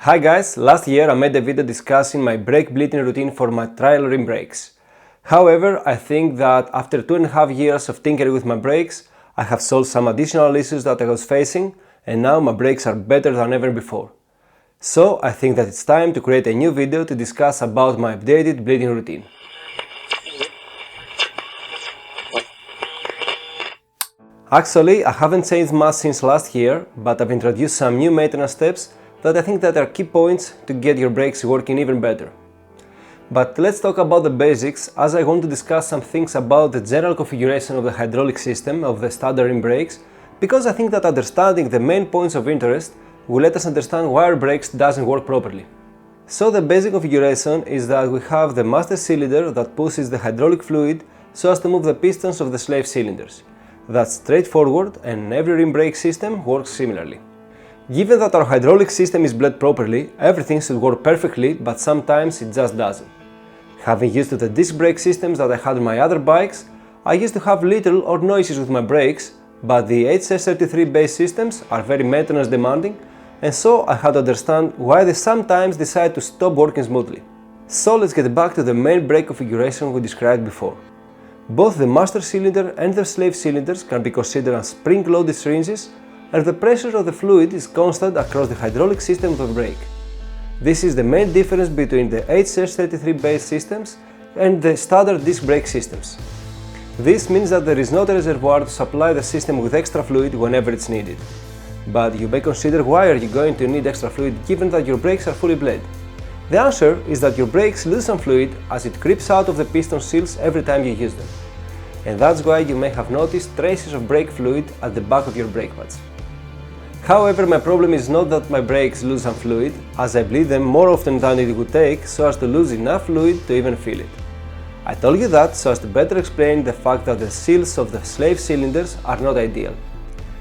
Hi guys, last year I made a video discussing my brake bleeding routine for my trial rim brakes. However, I think that after 2.5 years of tinkering with my brakes, I have solved some additional issues that I was facing and now my brakes are better than ever before. So I think that it's time to create a new video to discuss about my updated bleeding routine. Actually, I haven't changed much since last year, but I've introduced some new maintenance steps that I think that are key points to get your brakes working even better. But let's talk about the basics, as I want to discuss some things about the general configuration of the hydraulic system of the standard rim brakes, because I think that understanding the main points of interest will let us understand why our brakes doesn't work properly. So the basic configuration is that we have the master cylinder that pushes the hydraulic fluid so as to move the pistons of the slave cylinders. That's straightforward and every rim brake system works similarly. Given that our hydraulic system is bled properly, everything should work perfectly, but sometimes it just doesn't. Having used to the disc brake systems that I had on my other bikes, I used to have little or no issues with my brakes, but the HS33 based systems are very maintenance demanding, and so I had to understand why they sometimes decide to stop working smoothly. So let's get back to the main brake configuration we described before. Both the master cylinder and the slave cylinders can be considered as spring-loaded syringes, and the pressure of the fluid is constant across the hydraulic system of the brake. This is the main difference between the HS33 based systems and the standard disc brake systems. This means that there is not a reservoir to supply the system with extra fluid whenever it's needed. But you may consider, why are you going to need extra fluid given that your brakes are fully bled? The answer is that your brakes lose some fluid as it creeps out of the piston seals every time you use them. And that's why you may have noticed traces of brake fluid at the back of your brake pads. However, my problem is not that my brakes lose some fluid, as I bleed them more often than it would take so as to lose enough fluid to even feel it. I told you that so as to better explain the fact that the seals of the slave cylinders are not ideal.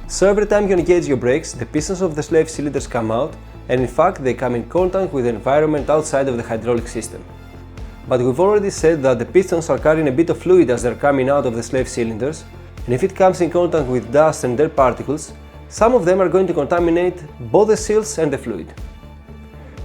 So every time you engage your brakes, the pistons of the slave cylinders come out, and in fact they come in contact with the environment outside of the hydraulic system. But we've already said that the pistons are carrying a bit of fluid as they're coming out of the slave cylinders, and if it comes in contact with dust and dirt particles, some of them are going to contaminate both the seals and the fluid.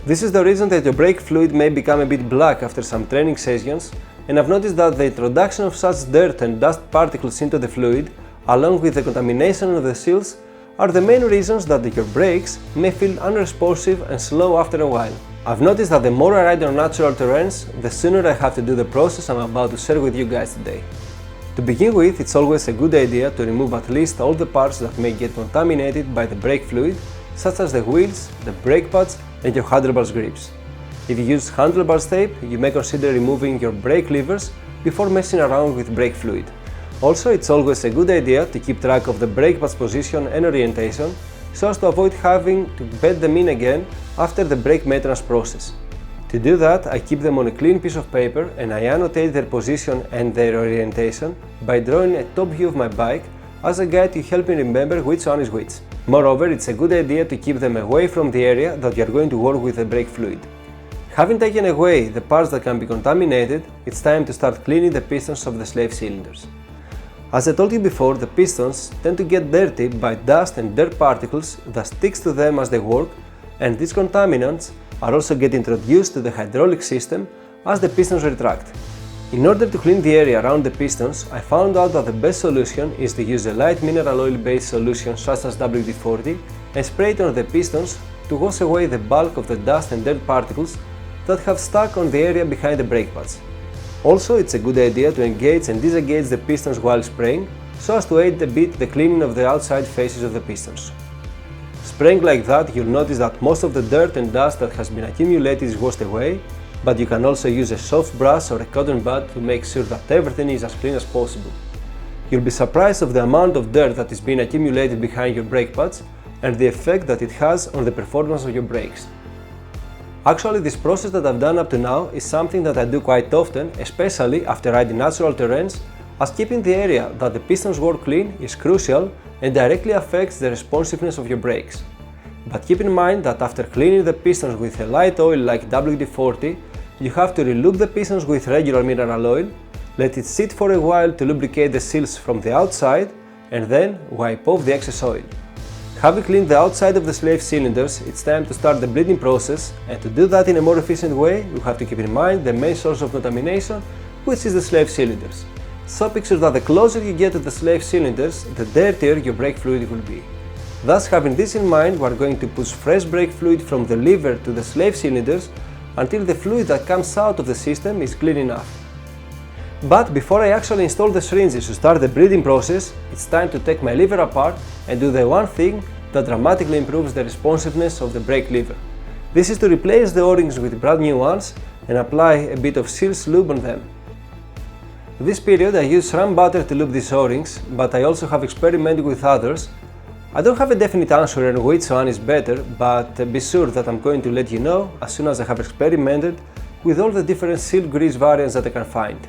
This is the reason that your brake fluid may become a bit black after some training sessions, and I've noticed that the introduction of such dirt and dust particles into the fluid, along with the contamination of the seals, are the main reasons that your brakes may feel unresponsive and slow after a while. I've noticed that the more I ride on natural terrains, the sooner I have to do the process I'm about to share with you guys today. To begin with, it's always a good idea to remove at least all the parts that may get contaminated by the brake fluid, such as the wheels, the brake pads and your handlebars grips. If you use handlebars tape, you may consider removing your brake levers before messing around with brake fluid. Also, it's always a good idea to keep track of the brake pads position and orientation so as to avoid having to bed them in again after the brake maintenance process. To do that, I keep them on a clean piece of paper and I annotate their position and their orientation by drawing a top view of my bike as a guide to help me remember which one is which. Moreover, it's a good idea to keep them away from the area that you are going to work with the brake fluid. Having taken away the parts that can be contaminated, it's time to start cleaning the pistons of the slave cylinders. As I told you before, the pistons tend to get dirty by dust and dirt particles that sticks to them as they work, and these contaminants are also get introduced to the hydraulic system as the pistons retract. In order to clean the area around the pistons, I found out that the best solution is to use a light mineral oil based solution such as WD-40 and spray it on the pistons to wash away the bulk of the dust and dirt particles that have stuck on the area behind the brake pads. Also, it's a good idea to engage and disengage the pistons while spraying so as to aid a bit the cleaning of the outside faces of the pistons. Spraying like that, you'll notice that most of the dirt and dust that has been accumulated is washed away, but you can also use a soft brush or a cotton bud to make sure that everything is as clean as possible. You'll be surprised of the amount of dirt that is being accumulated behind your brake pads and the effect that it has on the performance of your brakes. Actually, this process that I've done up to now is something that I do quite often, especially after riding natural terrains, as keeping the area that the pistons work clean is crucial and directly affects the responsiveness of your brakes. But keep in mind that after cleaning the pistons with a light oil like WD-40, you have to relube the pistons with regular mineral oil, let it sit for a while to lubricate the seals from the outside, and then wipe off the excess oil. Having cleaned the outside of the slave cylinders, it's time to start the bleeding process, and to do that in a more efficient way, you have to keep in mind the main source of contamination, which is the slave cylinders. So picture that the closer you get to the slave cylinders, the dirtier your brake fluid will be. Thus, having this in mind, we are going to push fresh brake fluid from the lever to the slave cylinders until the fluid that comes out of the system is clean enough. But before I actually install the syringes to start the bleeding process, it's time to take my lever apart and do the one thing that dramatically improves the responsiveness of the brake lever. This is to replace the O-rings with brand new ones and apply a bit of Seals lube on them. This period I use SRAM butter to lube these O-rings, but I also have experimented with others. I don't have a definite answer on which one is better, but be sure that I'm going to let you know as soon as I have experimented with all the different seal grease variants that I can find.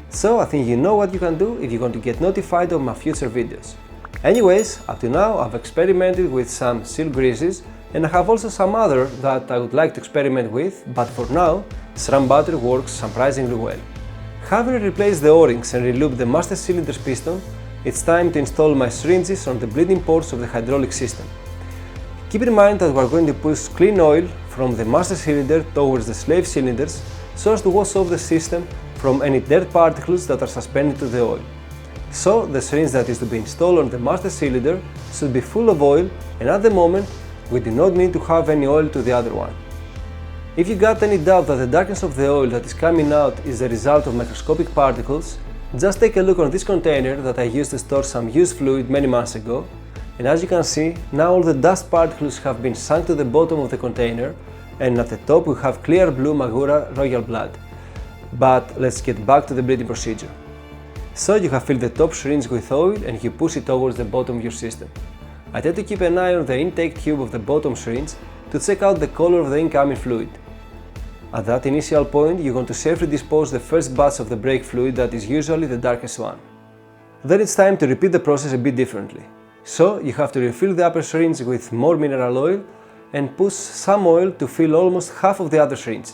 So I think you know what you can do if you want to get notified of my future videos. Anyways, up to now I've experimented with some seal greases, and I have also some other that I would like to experiment with, but for now SRAM butter works surprisingly well. Having replaced the O-rings and relubed the master cylinder's piston, it's time to install my syringes on the bleeding ports of the hydraulic system. Keep in mind that we are going to push clean oil from the master cylinder towards the slave cylinders so as to wash off the system from any dirt particles that are suspended to the oil. So the syringe that is to be installed on the master cylinder should be full of oil, and at the moment we do not need to have any oil to the other one. If you got any doubt that the darkness of the oil that is coming out is the result of microscopic particles, just take a look on this container that I used to store some used fluid many months ago, and as you can see, now all the dust particles have been sunk to the bottom of the container, and at the top we have clear blue Magura royal blood. But let's get back to the bleeding procedure. So you have filled the top syringe with oil and you push it towards the bottom of your system. I tend to keep an eye on the intake tube of the bottom syringe to check out the color of the incoming fluid. At that initial point, you want to safely dispose the first batch of the brake fluid that is usually the darkest one. Then it's time to repeat the process a bit differently. So you have to refill the upper syringe with more mineral oil and push some oil to fill almost half of the other syringe.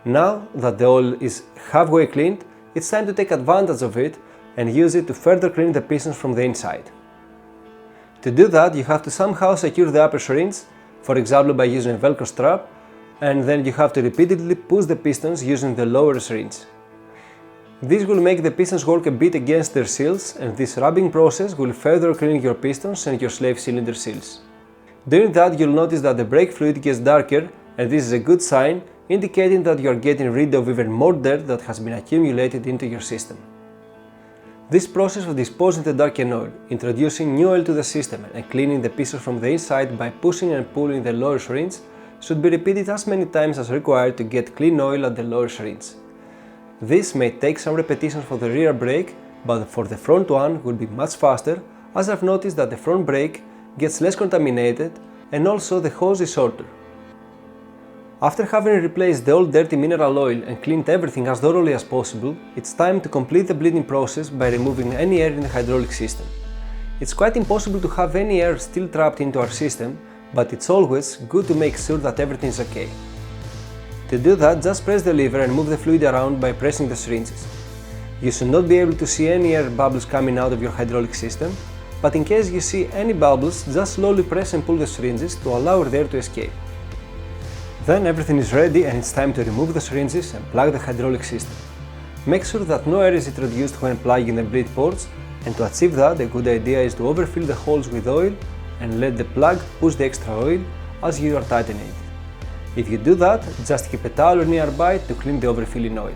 Now that the oil is halfway cleaned, it's time to take advantage of it and use it to further clean the pistons from the inside. To do that, you have to somehow secure the upper syringe, for example by using a velcro strap, and then you have to repeatedly push the pistons using the lower syringe. This will make the pistons work a bit against their seals, and this rubbing process will further clean your pistons and your slave cylinder seals. Doing that, you'll notice that the brake fluid gets darker, and this is a good sign, indicating that you are getting rid of even more dirt that has been accumulated into your system. This process of disposing the darkened oil, introducing new oil to the system and cleaning the pistons from the inside by pushing and pulling the lower syringe should be repeated as many times as required to get clean oil at the lower syringe. This may take some repetitions for the rear brake, but for the front one will be much faster, as I've noticed that the front brake gets less contaminated and also the hose is shorter. After having replaced the old dirty mineral oil and cleaned everything as thoroughly as possible, it's time to complete the bleeding process by removing any air in the hydraulic system. It's quite impossible to have any air still trapped into our system, but it's always good to make sure that everything is okay. To do that, just press the lever and move the fluid around by pressing the syringes. You should not be able to see any air bubbles coming out of your hydraulic system, but in case you see any bubbles, just slowly press and pull the syringes to allow the air to escape. Then everything is ready and it's time to remove the syringes and plug the hydraulic system. Make sure that no air is introduced when plugging the bleed ports, and to achieve that, a good idea is to overfill the holes with oil and let the plug push the extra oil as you are tightening it. If you do that, just keep a towel nearby to clean the overfilling oil.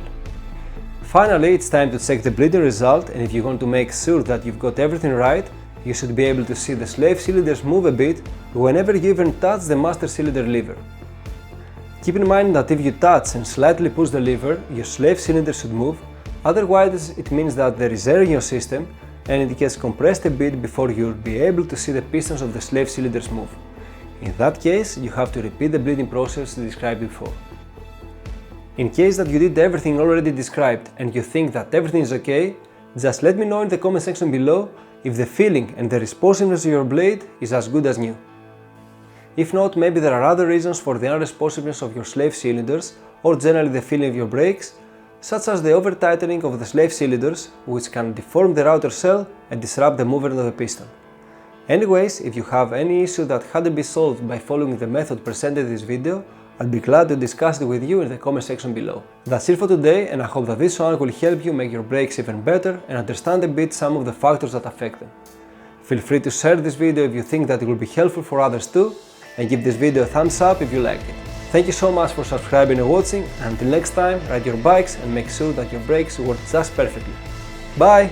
Finally, it's time to check the bleeding result, and if you want to make sure that you've got everything right, you should be able to see the slave cylinders move a bit whenever you even touch the master cylinder lever. Keep in mind that if you touch and slightly push the lever, your slave cylinder should move, otherwise it means that there is air in your system and it gets compressed a bit before you'll be able to see the pistons of the slave cylinders move. In that case, you have to repeat the bleeding process described before. In case that you did everything already described and you think that everything is okay, just let me know in the comment section below if the feeling and the responsiveness of your blade is as good as new. If not, maybe there are other reasons for the unresponsiveness of your slave cylinders or generally the feeling of your brakes, such as the over-tightening of the slave cylinders, which can deform the router cell and disrupt the movement of the piston. Anyways, if you have any issue that hadn't been solved by following the method presented in this video, I'd be glad to discuss it with you in the comment section below. That's it for today, and I hope that this one will help you make your brakes even better and understand a bit some of the factors that affect them. Feel free to share this video if you think that it will be helpful for others too, and give this video a thumbs up if you liked it. Thank you so much for subscribing and watching, and until next time, ride your bikes and make sure that your brakes work just perfectly. Bye!